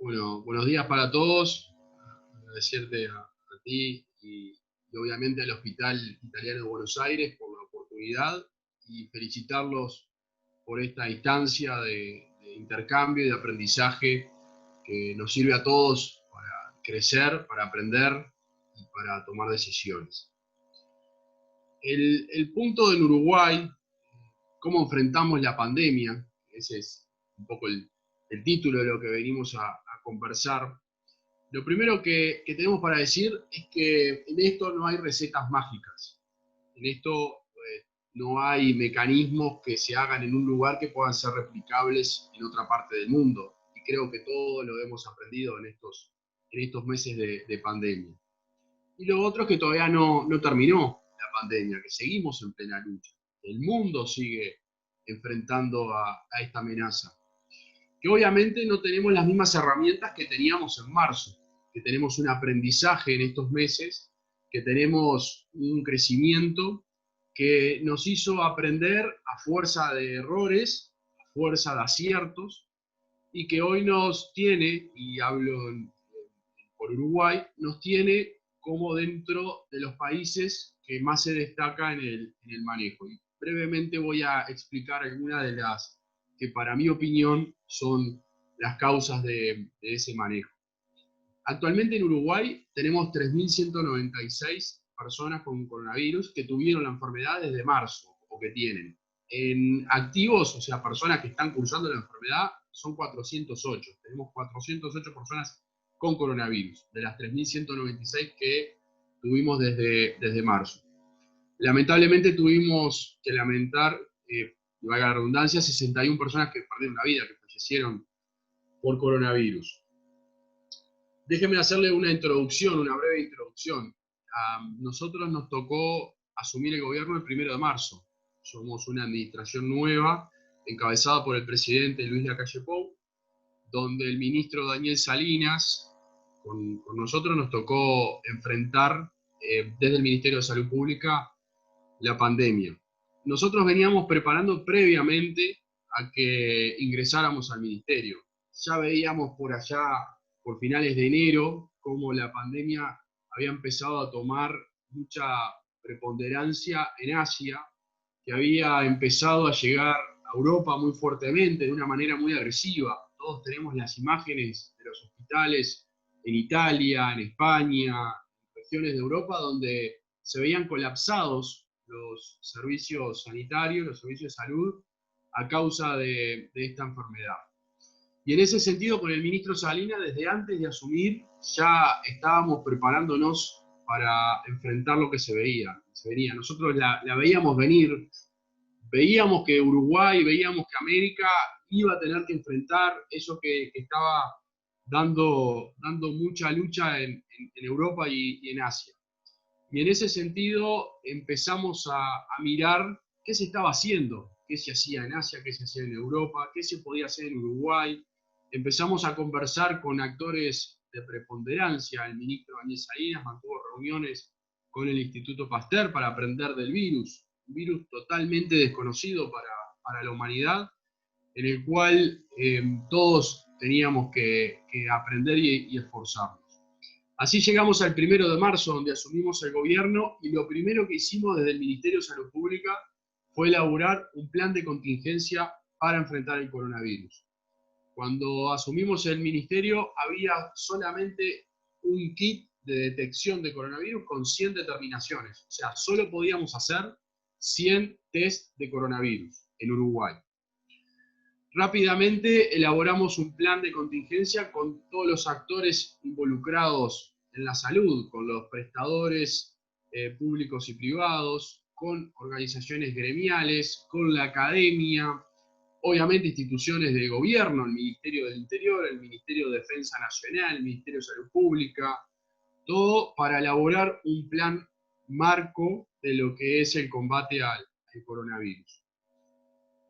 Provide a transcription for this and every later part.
Bueno, buenos días para todos. Agradecerte a ti y obviamente al Hospital Italiano de Buenos Aires por la oportunidad y felicitarlos por esta instancia de intercambio y de aprendizaje que nos sirve a todos para crecer, para aprender y para tomar decisiones. El punto en Uruguay, cómo enfrentamos la pandemia, ese es un poco el título de lo que venimos a conversar. Lo primero que tenemos para decir es que en esto no hay recetas mágicas. En esto no hay mecanismos que se hagan en un lugar que puedan ser replicables en otra parte del mundo. Y creo que todo lo hemos aprendido en estos meses de pandemia. Y lo otro es que todavía no terminó la pandemia, que seguimos en plena lucha. El mundo sigue enfrentando a esta amenaza. Que obviamente no tenemos las mismas herramientas que teníamos en marzo, que tenemos un aprendizaje en estos meses, que tenemos un crecimiento que nos hizo aprender a fuerza de errores, a fuerza de aciertos, y que hoy nos tiene, y hablo por Uruguay, nos tiene como dentro de los países que más se destaca en el manejo. Y brevemente voy a explicar algunas de las que para mi opinión son las causas de ese manejo. Actualmente en Uruguay tenemos 3.196 personas con coronavirus que tuvieron la enfermedad desde marzo o que tienen. En activos, o sea, personas que están cursando la enfermedad, son 408. Tenemos 408 personas con coronavirus, de las 3.196 que tuvimos desde marzo. Lamentablemente tuvimos que lamentar, valga la redundancia, 61 personas que perdieron la vida, que fallecieron por coronavirus. Déjenme hacerle una introducción, una breve introducción. A nosotros nos tocó asumir el gobierno el 1 de marzo. Somos una administración nueva, encabezada por el presidente Luis Lacalle Pou, donde el ministro Daniel Salinas, con nosotros nos tocó enfrentar desde el Ministerio de Salud Pública la pandemia. Nosotros veníamos preparando previamente a que ingresáramos al ministerio. Ya veíamos por allá, por finales de enero, cómo la pandemia había empezado a tomar mucha preponderancia en Asia, que había empezado a llegar a Europa muy fuertemente, de una manera muy agresiva. Todos tenemos las imágenes de los hospitales en Italia, en España, en regiones de Europa, donde se veían colapsados los servicios sanitarios, los servicios de salud, a causa de esta enfermedad. Y en ese sentido, con el ministro Salinas, desde antes de asumir, ya estábamos preparándonos para enfrentar lo que se venía. Nosotros la veíamos venir, veíamos que Uruguay, veíamos que América iba a tener que enfrentar eso que estaba dando mucha lucha en Europa y en Asia. Y en ese sentido empezamos a mirar qué se estaba haciendo, qué se hacía en Asia, qué se hacía en Europa, qué se podía hacer en Uruguay. Empezamos a conversar con actores de preponderancia. El ministro Daniel Salinas mantuvo reuniones con el Instituto Pasteur para aprender del virus, un virus totalmente desconocido para la humanidad, en el cual todos teníamos que aprender y esforzarnos. Así llegamos al 1 de marzo, donde asumimos el gobierno, y lo primero que hicimos desde el Ministerio de Salud Pública fue elaborar un plan de contingencia para enfrentar el coronavirus. Cuando asumimos el ministerio, había solamente un kit de detección de coronavirus con 100 determinaciones. O sea, solo podíamos hacer 100 test de coronavirus en Uruguay. Rápidamente elaboramos un plan de contingencia con todos los actores involucrados en la salud, con los prestadores públicos y privados, con organizaciones gremiales, con la academia, obviamente instituciones de gobierno, el Ministerio del Interior, el Ministerio de Defensa Nacional, el Ministerio de Salud Pública, todo para elaborar un plan marco de lo que es el combate al coronavirus.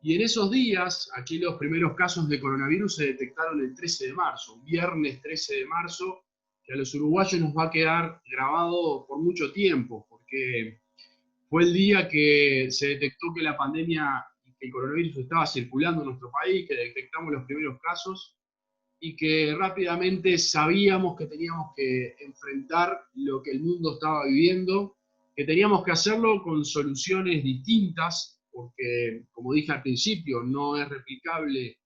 Y en esos días, aquí los primeros casos de coronavirus se detectaron el 13 de marzo, un viernes 13 de marzo, que a los uruguayos nos va a quedar grabado por mucho tiempo, porque fue el día que se detectó que la pandemia, que el coronavirus estaba circulando en nuestro país, que detectamos los primeros casos, y que rápidamente sabíamos que teníamos que enfrentar lo que el mundo estaba viviendo, que teníamos que hacerlo con soluciones distintas, porque, como dije al principio, no es replicable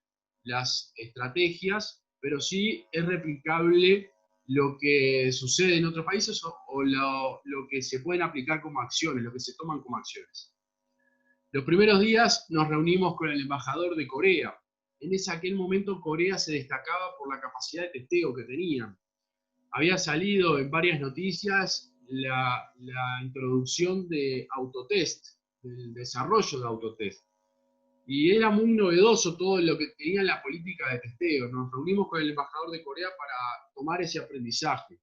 las estrategias, pero sí es replicable lo que sucede en otros países o lo que se pueden aplicar como acciones, lo que se toman como acciones. Los primeros días nos reunimos con el embajador de Corea. En ese aquel momento Corea se destacaba por la capacidad de testeo que tenían. Había salido en varias noticias la introducción de autotest, del desarrollo de autotest. Y era muy novedoso todo lo que tenía la política de testeo. Nos reunimos con el embajador de Corea para tomar ese aprendizaje.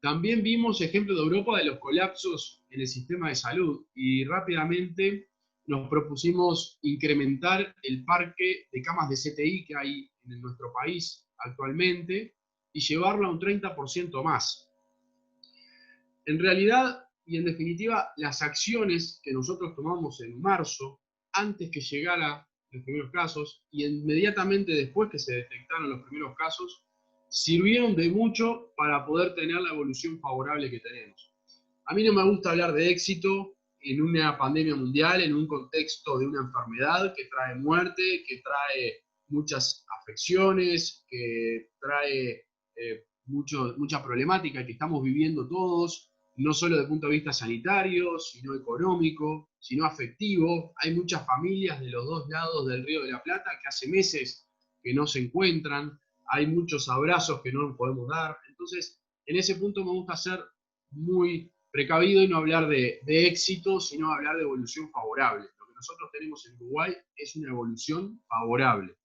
También vimos ejemplos de Europa de los colapsos en el sistema de salud y rápidamente nos propusimos incrementar el parque de camas de CTI que hay en nuestro país actualmente y llevarlo a un 30% más. En realidad y en definitiva, las acciones que nosotros tomamos en marzo, antes que llegara los primeros casos y inmediatamente después que se detectaron los primeros casos, sirvieron de mucho para poder tener la evolución favorable que tenemos. A mí no me gusta hablar de éxito en una pandemia mundial, en un contexto de una enfermedad que trae muerte, que trae muchas afecciones, que trae mucha problemática que estamos viviendo todos, no solo desde el punto de vista sanitario, sino económico, sino afectivo. Hay muchas familias de los dos lados del Río de la Plata que hace meses que no se encuentran, hay muchos abrazos que no nos podemos dar. Entonces, en ese punto me gusta ser muy precavido y no hablar de éxito, sino hablar de evolución favorable. Lo que nosotros tenemos en Uruguay es una evolución favorable.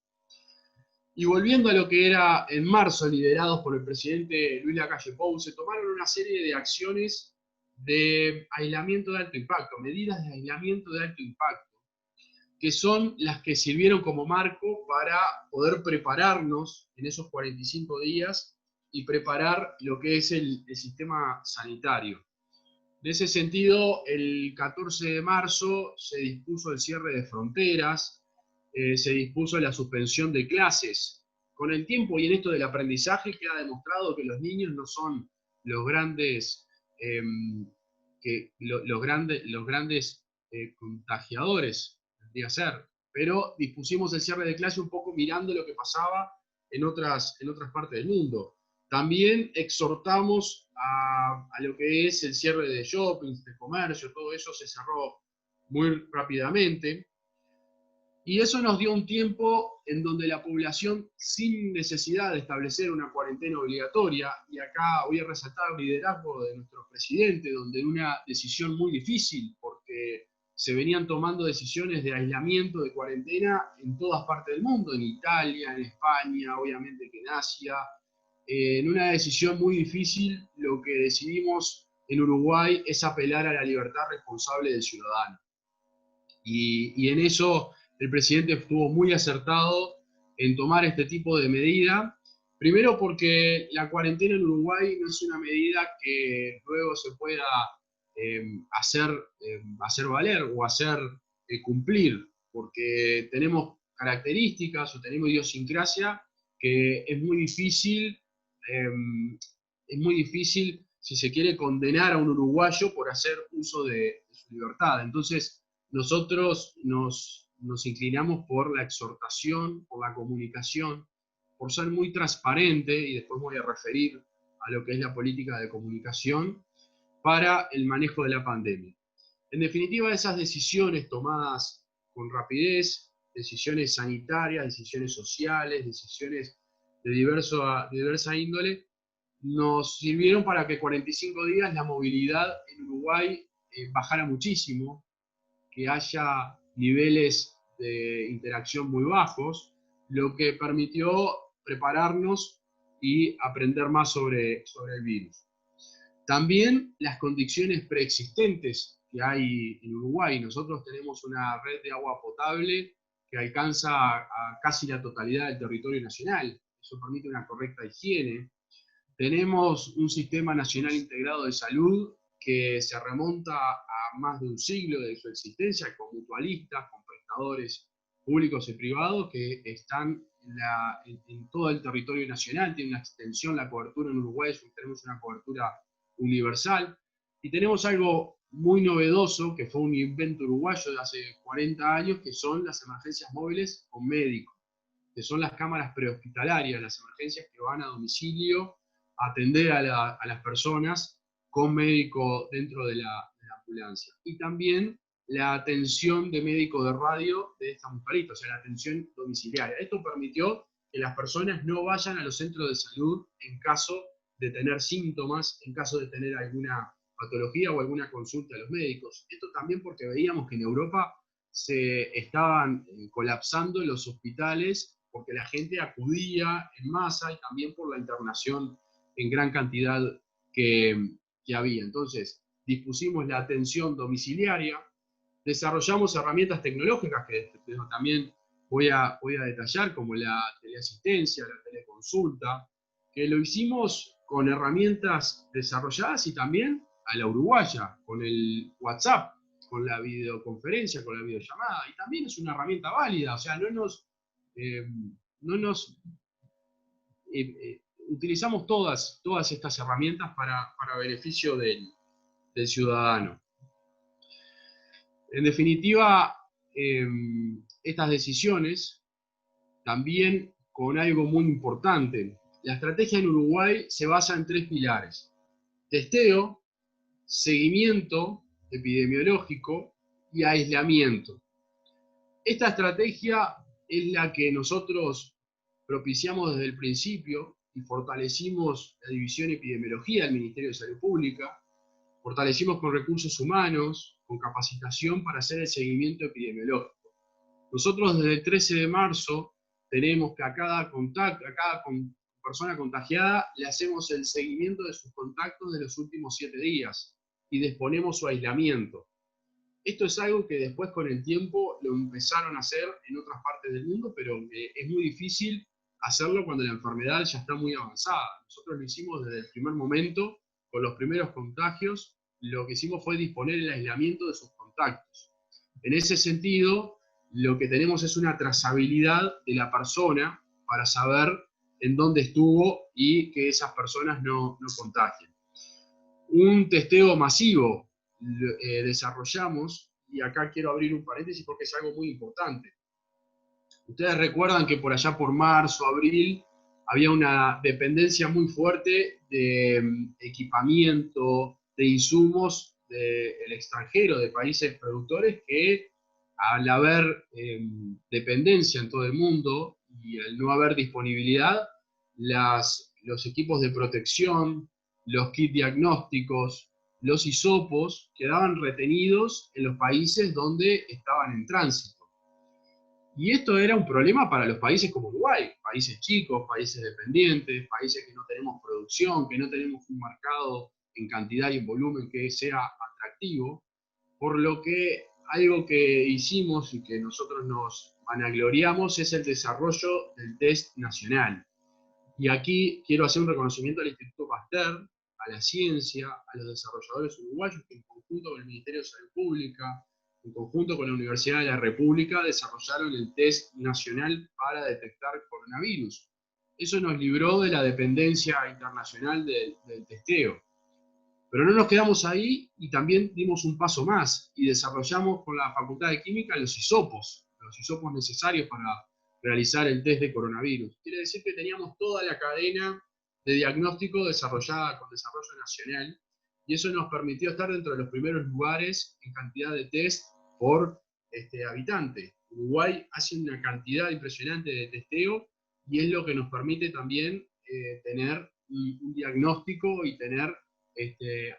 Y volviendo a lo que era en marzo, liderados por el presidente Luis Lacalle Pou, se tomaron una serie de acciones de aislamiento de alto impacto, medidas de aislamiento de alto impacto, que son las que sirvieron como marco para poder prepararnos en esos 45 días y preparar lo que es el sistema sanitario. En ese sentido, el 14 de marzo se dispuso el cierre de fronteras, se dispuso la suspensión de clases. Con el tiempo y en esto del aprendizaje queda demostrado que los niños no son los grandes, los grandes contagiadores, tendría que ser, pero dispusimos el cierre de clase un poco mirando lo que pasaba en otras partes del mundo. También exhortamos a lo que es el cierre de shoppings, de comercio, todo eso se cerró muy rápidamente. Y eso nos dio un tiempo en donde la población, sin necesidad de establecer una cuarentena obligatoria, y acá voy a resaltar el liderazgo de nuestro presidente, donde en una decisión muy difícil, porque se venían tomando decisiones de aislamiento, de cuarentena en todas partes del mundo, en Italia, en España, obviamente que en Asia, en una decisión muy difícil, lo que decidimos en Uruguay es apelar a la libertad responsable del ciudadano. Y en eso el presidente estuvo muy acertado en tomar este tipo de medida. Primero porque la cuarentena en Uruguay no es una medida que luego se pueda hacer valer o hacer cumplir, porque tenemos características o tenemos idiosincrasia que es muy difícil si se quiere condenar a un uruguayo por hacer uso de su libertad. Entonces, nosotros nos inclinamos por la exhortación, por la comunicación, por ser muy transparente, y después voy a referir a lo que es la política de comunicación para el manejo de la pandemia. En definitiva, esas decisiones tomadas con rapidez, decisiones sanitarias, decisiones sociales, decisiones de diversa índole, nos sirvieron para que 45 días la movilidad en Uruguay bajara muchísimo, que haya niveles de interacción muy bajos, lo que permitió prepararnos y aprender más sobre el virus. También las condiciones preexistentes que hay en Uruguay. Nosotros tenemos una red de agua potable que alcanza a casi la totalidad del territorio nacional. Eso permite una correcta higiene. Tenemos un sistema nacional integrado de salud que se remonta a más de un siglo de su existencia, con mutualistas, con prestadores públicos y privados que están en todo el territorio nacional, tiene una extensión, la cobertura en Uruguay, tenemos una cobertura universal, y tenemos algo muy novedoso, que fue un invento uruguayo de hace 40 años, que son las emergencias móviles con médico, que son las cámaras prehospitalarias, las emergencias que van a domicilio a atender a las personas con médico dentro de la ambulancia. Y también la atención de médico de radio de esta mujerita, o sea, la atención domiciliaria. Esto permitió que las personas no vayan a los centros de salud en caso de tener síntomas, en caso de tener alguna patología o alguna consulta a los médicos. Esto también porque veíamos que en Europa se estaban colapsando los hospitales porque la gente acudía en masa y también por la internación en gran cantidad que había. Entonces, dispusimos la atención domiciliaria, desarrollamos herramientas tecnológicas que también voy a detallar, como la teleasistencia, la teleconsulta, que lo hicimos con herramientas desarrolladas y también a la uruguaya, con el WhatsApp, con la videoconferencia, con la videollamada, y también es una herramienta válida, o sea, utilizamos todas estas herramientas para beneficio del ciudadano. En definitiva, estas decisiones también con algo muy importante. La estrategia en Uruguay se basa en 3 pilares: testeo, seguimiento epidemiológico y aislamiento. Esta estrategia es la que nosotros propiciamos desde el principio y fortalecimos la División de Epidemiología del Ministerio de Salud Pública, fortalecimos con recursos humanos, con capacitación para hacer el seguimiento epidemiológico. Nosotros desde el 13 de marzo tenemos que a cada persona contagiada le hacemos el seguimiento de sus contactos de los últimos 7 días y disponemos su aislamiento. Esto es algo que después con el tiempo lo empezaron a hacer en otras partes del mundo, pero es muy difícil hacerlo cuando la enfermedad ya está muy avanzada. Nosotros lo hicimos desde el primer momento, con los primeros contagios, lo que hicimos fue disponer el aislamiento de sus contactos. En ese sentido, lo que tenemos es una trazabilidad de la persona para saber en dónde estuvo y que esas personas no contagien. Un testeo masivo desarrollamos, y acá quiero abrir un paréntesis porque es algo muy importante. Ustedes recuerdan que por allá por marzo, abril, había una dependencia muy fuerte de equipamiento, de insumos del extranjero, de países productores, que al haber dependencia en todo el mundo y al no haber disponibilidad, los equipos de protección, los kits diagnósticos, los hisopos quedaban retenidos en los países donde estaban en tránsito. Y esto era un problema para los países como Uruguay, países chicos, países dependientes, países que no tenemos producción, que no tenemos un mercado en cantidad y en volumen que sea atractivo, por lo que algo que hicimos y que nosotros nos vanagloriamos es el desarrollo del test nacional. Y aquí quiero hacer un reconocimiento al Instituto Pasteur, a la ciencia, a los desarrolladores uruguayos que en conjunto con el Ministerio de Salud Pública, en conjunto con la Universidad de la República, desarrollaron el test nacional para detectar coronavirus. Eso nos libró de la dependencia internacional del testeo. Pero no nos quedamos ahí y también dimos un paso más y desarrollamos con la Facultad de Química los hisopos necesarios para realizar el test de coronavirus. Quiere decir que teníamos toda la cadena de diagnóstico desarrollada con desarrollo nacional, y eso nos permitió estar dentro de los primeros lugares en cantidad de test por habitante. Uruguay hace una cantidad impresionante de testeo y es lo que nos permite también tener un diagnóstico y tener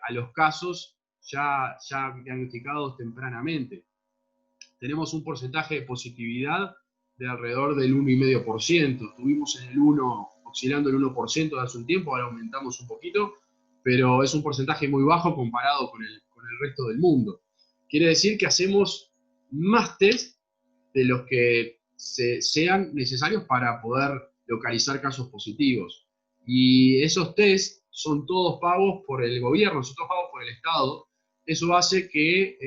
a los casos ya diagnosticados tempranamente. Tenemos un porcentaje de positividad de alrededor del 1,5%. Estuvimos en el 1, oscilando el 1% hace un tiempo, ahora aumentamos un poquito, pero es un porcentaje muy bajo comparado con el resto del mundo. Quiere decir que hacemos más test de los que sean necesarios para poder localizar casos positivos. Y esos test son todos pagos por el gobierno, son todos pagos por el Estado. Eso hace que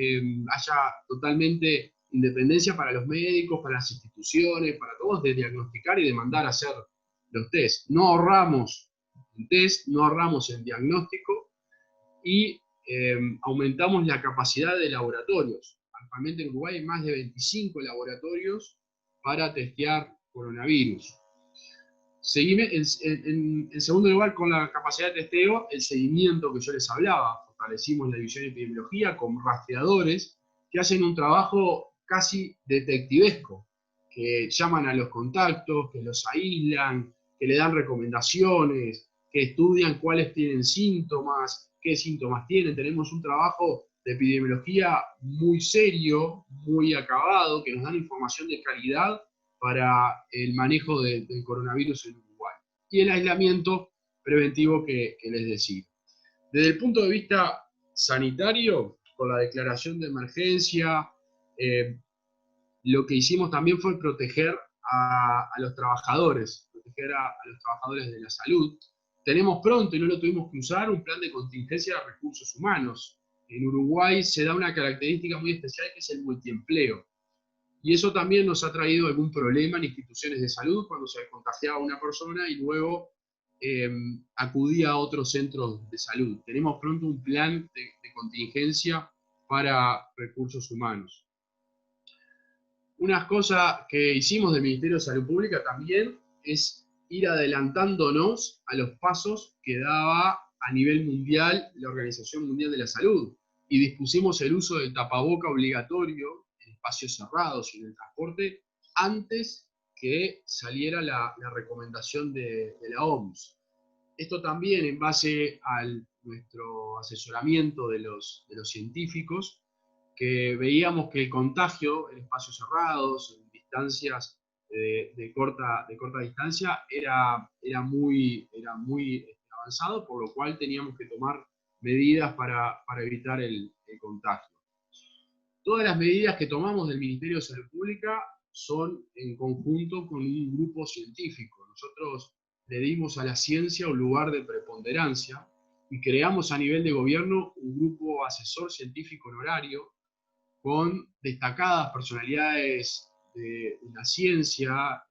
haya totalmente independencia para los médicos, para las instituciones, para todos, de diagnosticar y de mandar a hacer los test. No ahorramos en test, no ahorramos en diagnóstico y aumentamos la capacidad de laboratorios. Actualmente en Uruguay hay más de 25 laboratorios para testear coronavirus. En segundo lugar, con la capacidad de testeo, el seguimiento que yo les hablaba. Fortalecimos la división de epidemiología con rastreadores que hacen un trabajo casi detectivesco, que llaman a los contactos, que los aíslan, que le dan recomendaciones, que estudian cuáles tienen síntomas, qué síntomas tienen. Tenemos un trabajo de epidemiología muy serio, muy acabado, que nos dan información de calidad para el manejo del coronavirus en Uruguay. Y el aislamiento preventivo que les decía. Desde el punto de vista sanitario, con la declaración de emergencia, lo que hicimos también fue proteger a los trabajadores, proteger a los trabajadores de la salud. Tenemos pronto, y no lo tuvimos que usar, un plan de contingencia de recursos humanos. En Uruguay se da una característica muy especial que es el multiempleo. Y eso también nos ha traído algún problema en instituciones de salud cuando se contagiaba una persona y luego acudía a otros centros de salud. Tenemos pronto un plan de contingencia para recursos humanos. Una cosa que hicimos del Ministerio de Salud Pública también es ir adelantándonos a los pasos que daba a nivel mundial la Organización Mundial de la Salud. Y dispusimos el uso del tapaboca obligatorio en espacios cerrados y en el transporte antes que saliera la recomendación de la OMS. Esto también en base a nuestro asesoramiento de los científicos, que veíamos que el contagio en espacios cerrados, en distancias de corta distancia, era muy avanzado, por lo cual teníamos que tomar medidas para evitar el contagio. Todas las medidas que tomamos del Ministerio de Salud Pública son en conjunto con un grupo científico. Nosotros le dimos a la ciencia un lugar de preponderancia y creamos a nivel de gobierno un grupo asesor científico honorario con destacadas personalidades de la ciencia,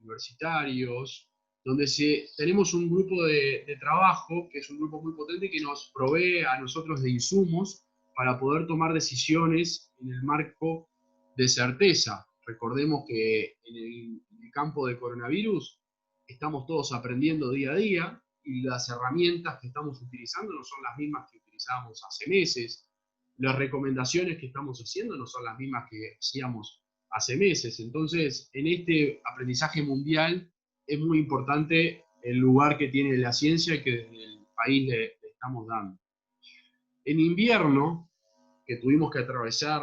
universitarios, donde tenemos un grupo de trabajo, que es un grupo muy potente, que nos provee a nosotros de insumos para poder tomar decisiones en el marco de certeza. Recordemos que en el campo de coronavirus estamos todos aprendiendo día a día y las herramientas que estamos utilizando no son las mismas que utilizábamos hace meses. Las recomendaciones que estamos haciendo no son las mismas que hacíamos hace meses. Entonces, en este aprendizaje mundial es muy importante el lugar que tiene la ciencia y que desde el país le estamos dando. En invierno, que tuvimos que atravesar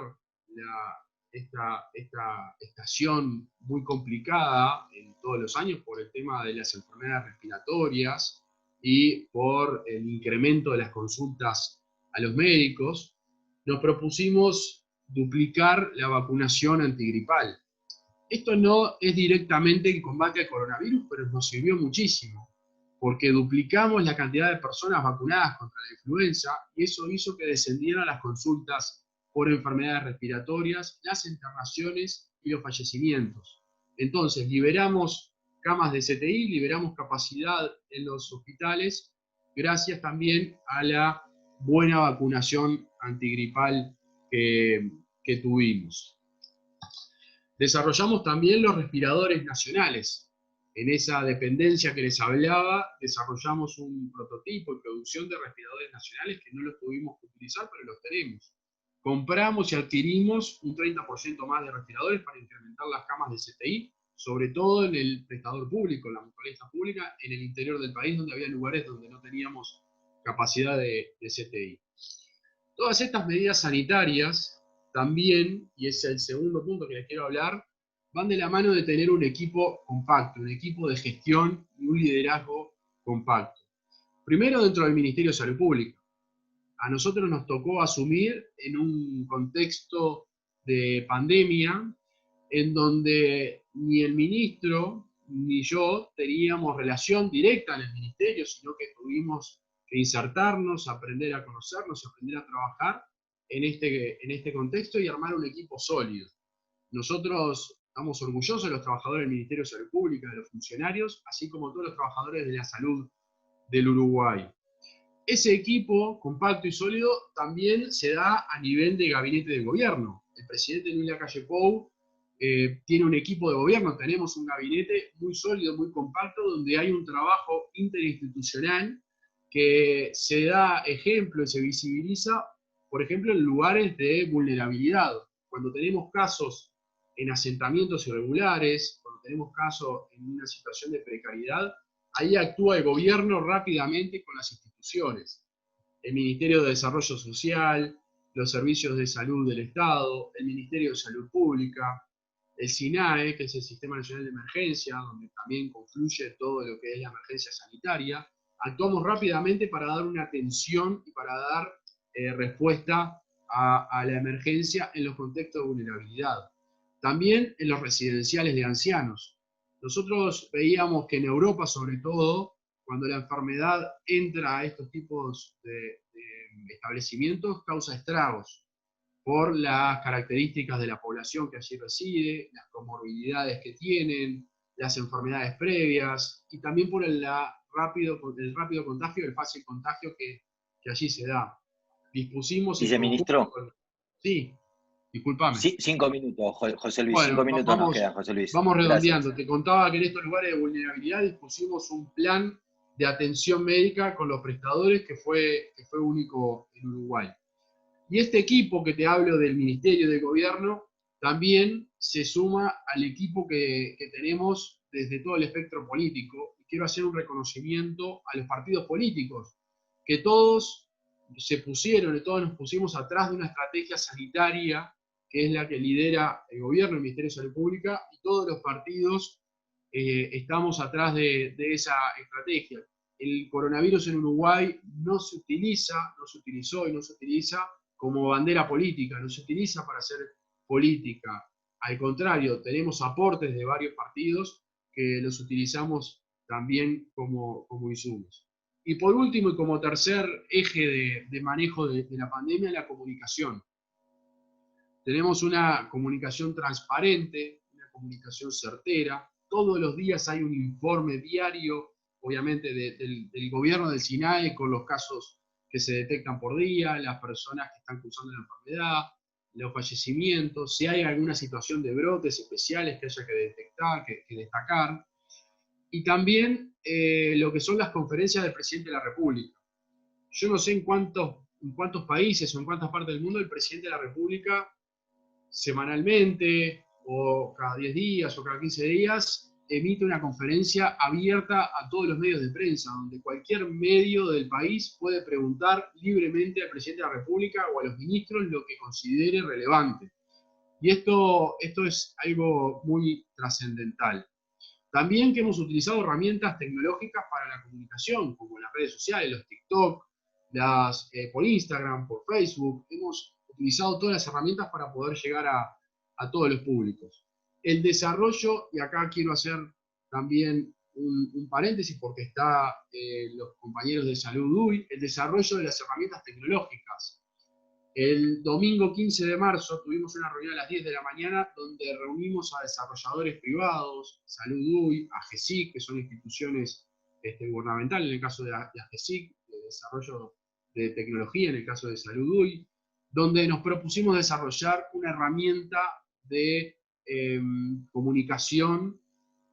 esta estación muy complicada en todos los años por el tema de las enfermedades respiratorias y por el incremento de las consultas a los médicos, nos propusimos duplicar la vacunación antigripal. Esto no es directamente el combate al coronavirus, pero nos sirvió muchísimo, porque duplicamos la cantidad de personas vacunadas contra la influenza y eso hizo que descendieran las consultas por enfermedades respiratorias, las internaciones y los fallecimientos. Entonces, liberamos camas de CTI, liberamos capacidad en los hospitales, gracias también a la buena vacunación antigripal que tuvimos. Desarrollamos también los respiradores nacionales. En esa dependencia que les hablaba, desarrollamos un prototipo y producción de respiradores nacionales que no los tuvimos que utilizar, pero los tenemos. Compramos y adquirimos un 30% más de respiradores para incrementar las camas de CTI, sobre todo en el prestador público, en la mutualista pública, en el interior del país, donde había lugares donde no teníamos capacidad de CTI. Todas estas medidas sanitarias también, y es el segundo punto que les quiero hablar, van de la mano de tener un equipo compacto, un equipo de gestión y un liderazgo compacto. Primero, dentro del Ministerio de Salud Pública. A nosotros nos tocó asumir en un contexto de pandemia en donde ni el ministro ni yo teníamos relación directa en el ministerio, sino que tuvimos que insertarnos, aprender a conocernos, aprender a trabajar en este contexto y armar un equipo sólido. Nosotros estamos orgullosos de los trabajadores del Ministerio de Salud Pública, de los funcionarios, así como todos los trabajadores de la salud del Uruguay. Ese equipo compacto y sólido también se da a nivel de gabinete de gobierno. El presidente Luis Lacalle Pou tiene un equipo de gobierno, tenemos un gabinete muy sólido, muy compacto, donde hay un trabajo interinstitucional que se da ejemplo y se visibiliza, por ejemplo, en lugares de vulnerabilidad. Cuando tenemos casos en asentamientos irregulares, cuando tenemos casos en una situación de precariedad, ahí actúa el gobierno rápidamente con las instituciones. El Ministerio de Desarrollo Social, los servicios de salud del Estado, el Ministerio de Salud Pública, el SINAE, que es el Sistema Nacional de Emergencia, donde también confluye todo lo que es la emergencia sanitaria. Actuamos rápidamente para dar una atención y para dar respuesta a la emergencia en los contextos de vulnerabilidad. También en los residenciales de ancianos. Nosotros veíamos que en Europa, sobre todo, cuando la enfermedad entra a estos tipos de establecimientos, causa estragos por las características de la población que allí reside, las comorbilidades que tienen, las enfermedades previas, y también por el rápido contagio, el fácil contagio que allí se da. Dispusimos en Viceministro. Sí, discúlpame. Sí, 5 minutos, José Luis. Bueno, 5 minutos nos quedan, José Luis. Vamos redondeando. Gracias. Te contaba que en estos lugares de vulnerabilidad dispusimos un plan de atención médica con los prestadores que fue único en Uruguay. Y este equipo que te hablo del Ministerio de Gobierno también se suma al equipo que tenemos desde todo el espectro político. Y quiero hacer un reconocimiento a los partidos políticos, que todos se pusieron y todos nos pusimos atrás de una estrategia sanitaria que es la que lidera el gobierno, el Ministerio de Salud Pública, y todos los partidos estamos atrás de esa estrategia. El coronavirus en Uruguay no se utilizó y no se utiliza como bandera política, no se utiliza para hacer política. Al contrario, tenemos aportes de varios partidos que los utilizamos también como insumos. Y por último, y como tercer eje de manejo de la pandemia, la comunicación. Tenemos una comunicación transparente, una comunicación certera. Todos los días hay un informe diario, obviamente, del gobierno del SINAE con los casos que se detectan por día, las personas que están cursando la enfermedad, los fallecimientos, si hay alguna situación de brotes especiales que haya que detectar, que destacar. Y también lo que son las conferencias del presidente de la República. Yo no sé en cuántos países o en cuántas partes del mundo el presidente de la República semanalmente o cada 10 días o cada 15 días emite una conferencia abierta a todos los medios de prensa, donde cualquier medio del país puede preguntar libremente al presidente de la República o a los ministros lo que considere relevante. Y esto es algo muy trascendental. También que hemos utilizado herramientas tecnológicas para la comunicación, como las redes sociales, los TikTok, por Instagram, por Facebook. Hemos utilizado todas las herramientas para poder llegar a todos los públicos. El desarrollo, y acá quiero hacer también un paréntesis porque está los compañeros de Salud UY, el desarrollo de las herramientas tecnológicas. El domingo 15 de marzo tuvimos una reunión a las 10 de la mañana donde reunimos a desarrolladores privados, Salud UY, AGESIC, que son instituciones gubernamentales en el caso de AGESIC, de desarrollo de tecnología en el caso de Salud UY, donde nos propusimos desarrollar una herramienta de comunicación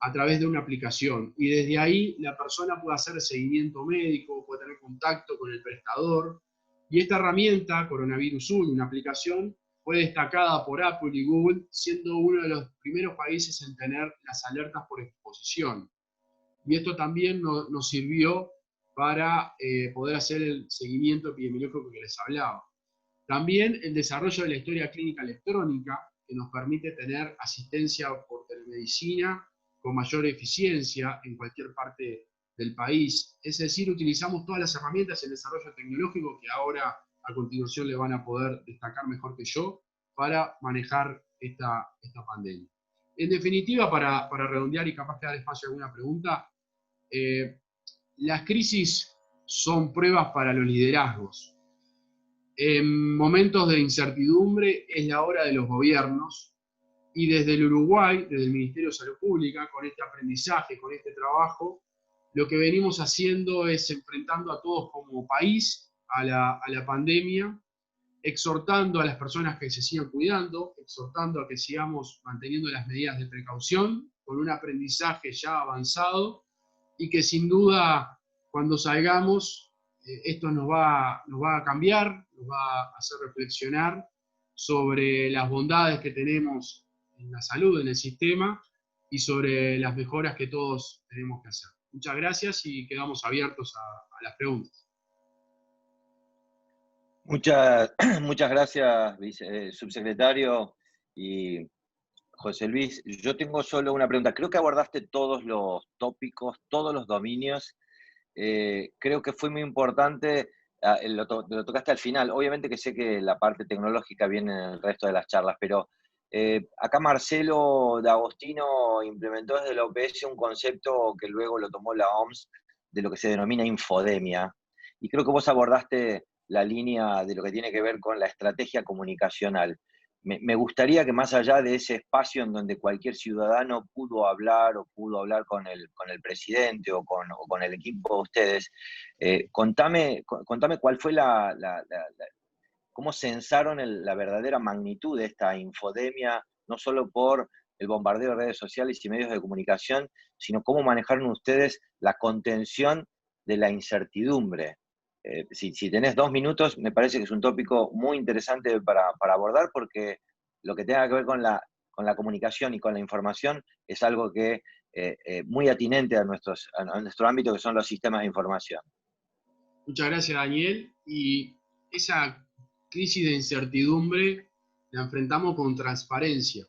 a través de una aplicación. Y desde ahí la persona puede hacer seguimiento médico, puede tener contacto con el prestador. Y esta herramienta, Coronavirus UY, una aplicación, fue destacada por Apple y Google, siendo uno de los primeros países en tener las alertas por exposición. Y esto también nos sirvió para poder hacer el seguimiento epidemiológico que les hablaba. También el desarrollo de la historia clínica electrónica, que nos permite tener asistencia por telemedicina con mayor eficiencia en cualquier parte del país. Es decir, utilizamos todas las herramientas en desarrollo tecnológico que ahora a continuación le van a poder destacar mejor que yo para manejar esta pandemia. En definitiva, para redondear y capaz que dar espacio a alguna pregunta, las crisis son pruebas para los liderazgos. En momentos de incertidumbre es la hora de los gobiernos Y desde el Uruguay, desde el Ministerio de Salud Pública, con este aprendizaje, con este trabajo, lo que venimos haciendo es enfrentando a todos como país a la pandemia, exhortando a las personas que se sigan cuidando, exhortando a que sigamos manteniendo las medidas de precaución, con un aprendizaje ya avanzado, y que sin duda cuando salgamos, esto nos va a cambiar, nos va a hacer reflexionar sobre las bondades que tenemos en la salud, en el sistema, y sobre las mejoras que todos tenemos que hacer. Muchas gracias y quedamos abiertos a las preguntas. Muchas gracias, subsecretario y José Luis. Yo tengo solo una pregunta. Creo que abordaste todos los tópicos, todos los dominios. Creo que fue muy importante, lo tocaste al final. Obviamente que sé que la parte tecnológica viene en el resto de las charlas, pero acá Marcelo D'Agostino implementó desde la OPS un concepto que luego lo tomó la OMS, de lo que se denomina infodemia. Y creo que vos abordaste la línea de lo que tiene que ver con la estrategia comunicacional. Me gustaría que más allá de ese espacio en donde cualquier ciudadano pudo hablar con el presidente o con el equipo de ustedes, contame cuál fue cómo censaron la verdadera magnitud de esta infodemia, no solo por el bombardeo de redes sociales y medios de comunicación, sino cómo manejaron ustedes la contención de la incertidumbre. Si tenés 2 minutos, me parece que es un tópico muy interesante para abordar, porque lo que tenga que ver con la comunicación y con la información es algo que muy atinente a nuestro ámbito, que son los sistemas de información. Muchas gracias, Daniel. Y esa crisis de incertidumbre la enfrentamos con transparencia.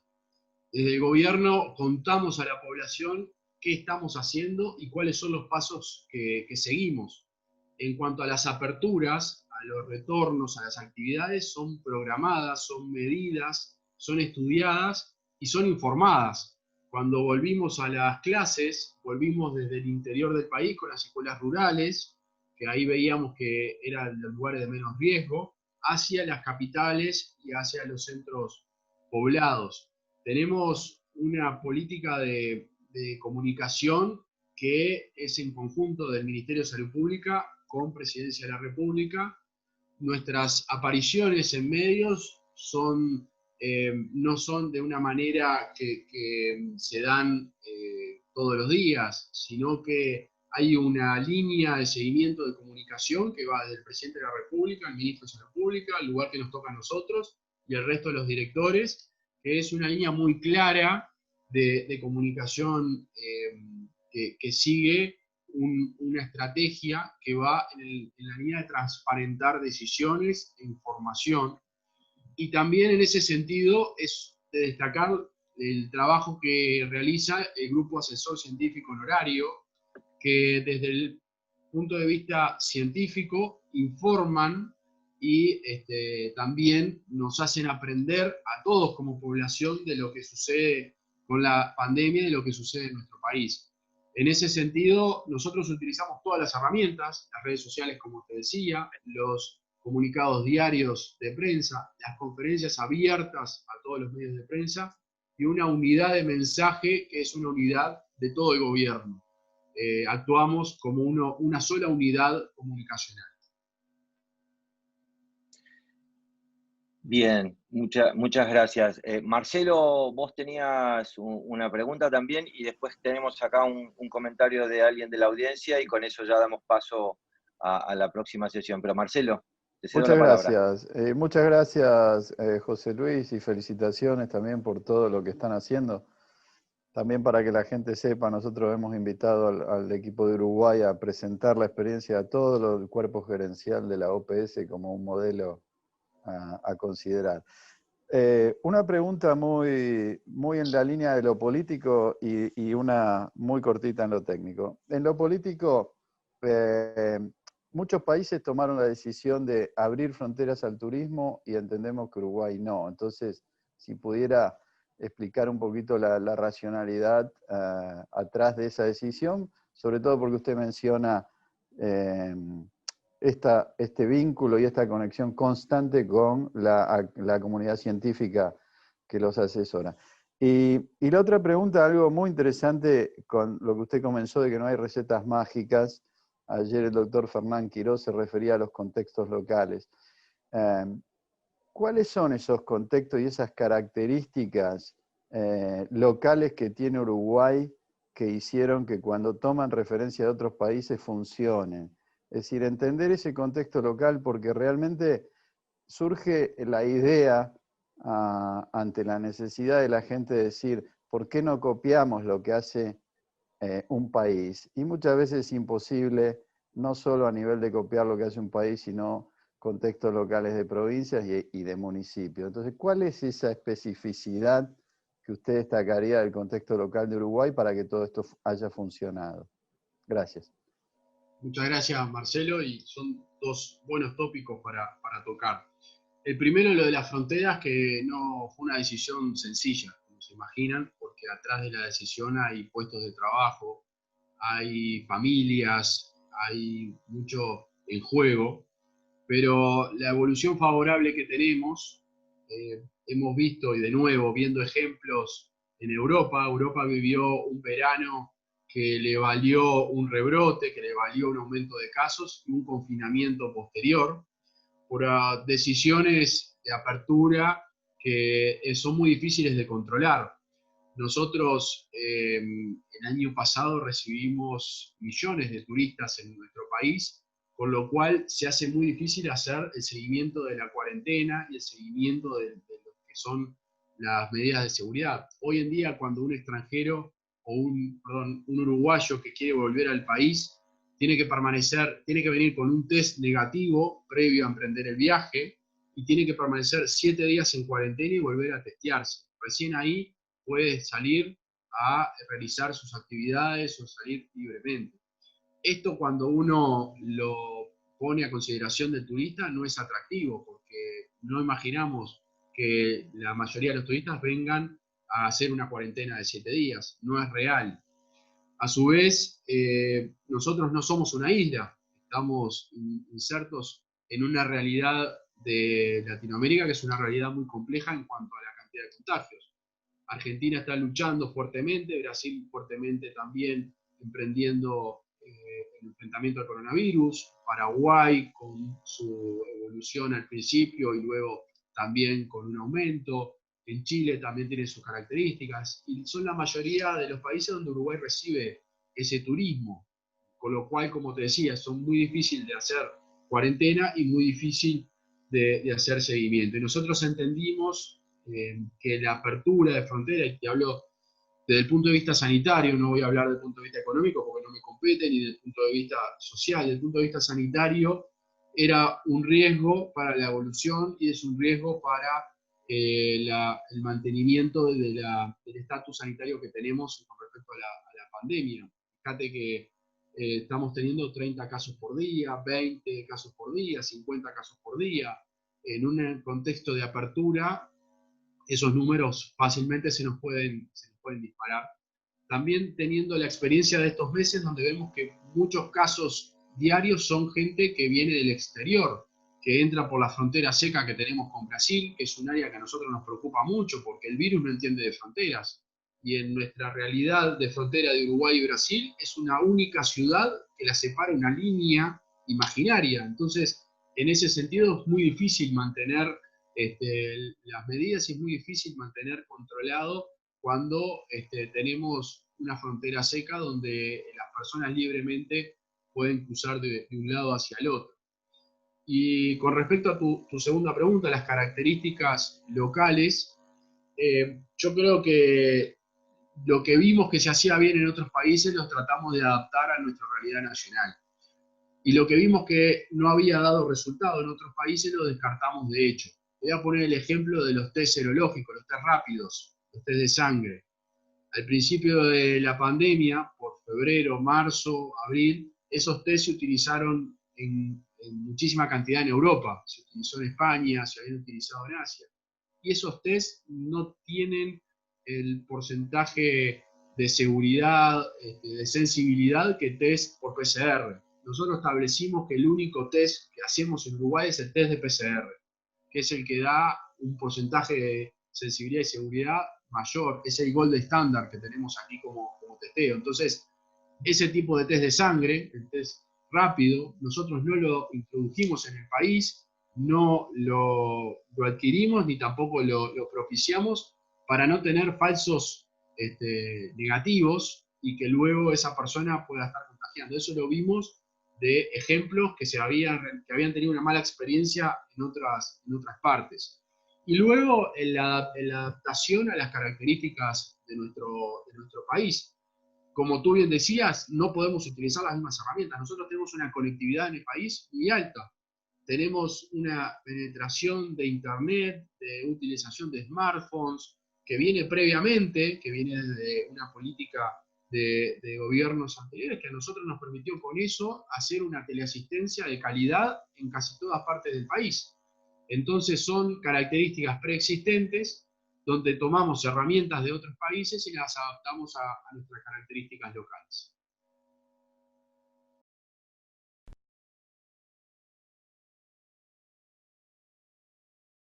Desde el gobierno contamos a la población qué estamos haciendo y cuáles son los pasos que seguimos. En cuanto a las aperturas, a los retornos, a las actividades, son programadas, son medidas, son estudiadas y son informadas. Cuando volvimos a las clases, volvimos desde el interior del país con las escuelas rurales, que ahí veíamos que eran los lugares de menos riesgo, hacia las capitales y hacia los centros poblados. Tenemos una política de comunicación que es en conjunto del Ministerio de Salud Pública con Presidencia de la República. Nuestras apariciones en medios no son de una manera que se dan todos los días, sino que hay una línea de seguimiento de comunicación que va desde el Presidente de la República, el Ministro de Salud Pública, el lugar que nos toca a nosotros y el resto de los directores, que es una línea muy clara de comunicación que sigue una estrategia que va en la línea de transparentar decisiones e información. Y también en ese sentido es de destacar el trabajo que realiza el Grupo Asesor Científico Honorario, que desde el punto de vista científico informan y también nos hacen aprender a todos como población de lo que sucede con la pandemia y de lo que sucede en nuestro país. En ese sentido, nosotros utilizamos todas las herramientas, las redes sociales, como te decía, los comunicados diarios de prensa, las conferencias abiertas a todos los medios de prensa y una unidad de mensaje que es una unidad de todo el gobierno. Actuamos como una sola unidad comunicacional. Bien, muchas gracias. Marcelo, vos tenías una pregunta también y después tenemos acá un comentario de alguien de la audiencia y con eso ya damos paso a la próxima sesión. Pero Marcelo, te cedo la palabra. Muchas gracias, José Luis, y felicitaciones también por todo lo que están haciendo. También para que la gente sepa, nosotros hemos invitado al equipo de Uruguay a presentar la experiencia a todo el cuerpo gerencial de la OPS como un modelo a considerar. Una pregunta muy en la línea de lo político y una muy cortita en lo técnico. En lo político, muchos países tomaron la decisión de abrir fronteras al turismo y entendemos que Uruguay no. Entonces, si pudiera explicar un poquito la racionalidad atrás de esa decisión, sobre todo porque usted menciona este vínculo y esta conexión constante con la comunidad científica que los asesora. Y la otra pregunta, algo muy interesante con lo que usted comenzó de que no hay recetas mágicas. Ayer el doctor Fernán Quirós se refería a los contextos locales. ¿Cuáles son esos contextos y esas características locales que tiene Uruguay que hicieron que cuando toman referencia de otros países funcionen? Es decir, entender ese contexto local, porque realmente surge la idea ante la necesidad de la gente de decir, ¿por qué no copiamos lo que hace un país? Y muchas veces es imposible, no solo a nivel de copiar lo que hace un país, sino contextos locales de provincias y de municipios. Entonces, ¿cuál es esa especificidad que usted destacaría del contexto local de Uruguay para que todo esto haya funcionado? Gracias. Muchas gracias, Marcelo, y son dos buenos tópicos para tocar. El primero, lo de las fronteras, que no fue una decisión sencilla, como se imaginan, porque atrás de la decisión hay puestos de trabajo, hay familias, hay mucho en juego, pero la evolución favorable que tenemos, hemos visto, y de nuevo, viendo ejemplos en Europa. Europa vivió un verano que le valió un rebrote, que le valió un aumento de casos y un confinamiento posterior, por decisiones de apertura que son muy difíciles de controlar. Nosotros el año pasado recibimos millones de turistas en nuestro país, con lo cual se hace muy difícil hacer el seguimiento de la cuarentena y el seguimiento de lo que son las medidas de seguridad. Hoy en día, cuando un extranjero o un uruguayo que quiere volver al país tiene que venir con un test negativo previo a emprender el viaje y tiene que permanecer 7 días en cuarentena y volver a testearse. Recién ahí puede salir a realizar sus actividades o salir libremente. Esto, cuando uno lo pone a consideración del turista, no es atractivo, porque no imaginamos que la mayoría de los turistas vengan a hacer una cuarentena de 7 días. No es real. A su vez, nosotros no somos una isla, estamos insertos en una realidad de Latinoamérica que es una realidad muy compleja en cuanto a la cantidad de contagios. Argentina está luchando fuertemente, Brasil fuertemente también emprendiendo el enfrentamiento al coronavirus, Paraguay con su evolución al principio y luego también con un aumento, en Chile también tiene sus características, y son la mayoría de los países donde Uruguay recibe ese turismo, con lo cual, como te decía, son muy difíciles de hacer cuarentena y muy difícil de hacer seguimiento. Y nosotros entendimos que la apertura de fronteras, y te hablo desde el punto de vista sanitario, no voy a hablar desde el punto de vista económico porque no me compete, ni desde el punto de vista social, desde el punto de vista sanitario, era un riesgo para la evolución y es un riesgo para el mantenimiento del estatus sanitario que tenemos con respecto a la pandemia. Fíjate que estamos teniendo 30 casos por día, 20 casos por día, 50 casos por día. En un contexto de apertura, esos números fácilmente se nos pueden disparar. También teniendo la experiencia de estos meses, donde vemos que muchos casos diarios son gente que viene del exterior, que entra por la frontera seca que tenemos con Brasil, que es un área que a nosotros nos preocupa mucho, porque el virus no entiende de fronteras. Y en nuestra realidad de frontera de Uruguay y Brasil, es una única ciudad que la separa una línea imaginaria. Entonces, en ese sentido, es muy difícil mantener las medidas, y es muy difícil mantener controlado cuando tenemos una frontera seca donde las personas libremente pueden cruzar de un lado hacia el otro. Y con respecto a tu segunda pregunta, las características locales, yo creo que lo que vimos que se hacía bien en otros países los tratamos de adaptar a nuestra realidad nacional. Y lo que vimos que no había dado resultado en otros países lo descartamos de hecho. Voy a poner el ejemplo de los test serológicos, los test rápidos, los test de sangre. Al principio de la pandemia, por febrero, marzo, abril, esos test se utilizaron en muchísima cantidad en Europa. Se utilizó en España, se habían utilizado en Asia. Y esos test no tienen el porcentaje de seguridad, de sensibilidad que test por PCR. Nosotros establecimos que el único test que hacemos en Uruguay es el test de PCR, que es el que da un porcentaje de sensibilidad y seguridad mayor, es el gold estándar que tenemos aquí como testeo. Entonces, ese tipo de test de sangre, el test rápido, nosotros no lo introdujimos en el país, no lo adquirimos ni tampoco lo propiciamos para no tener falsos negativos y que luego esa persona pueda estar contagiando. Eso lo vimos de ejemplos que habían tenido una mala experiencia en otras partes. Y luego la adaptación a las características de nuestro país. Como tú bien decías, no podemos utilizar las mismas herramientas. Nosotros tenemos una conectividad en el país muy alta. Tenemos una penetración de Internet, de utilización de smartphones, que viene previamente, que viene de una política de gobiernos anteriores, que a nosotros nos permitió con eso hacer una teleasistencia de calidad en casi todas partes del país. Entonces son características preexistentes donde tomamos herramientas de otros países y las adaptamos a nuestras características locales.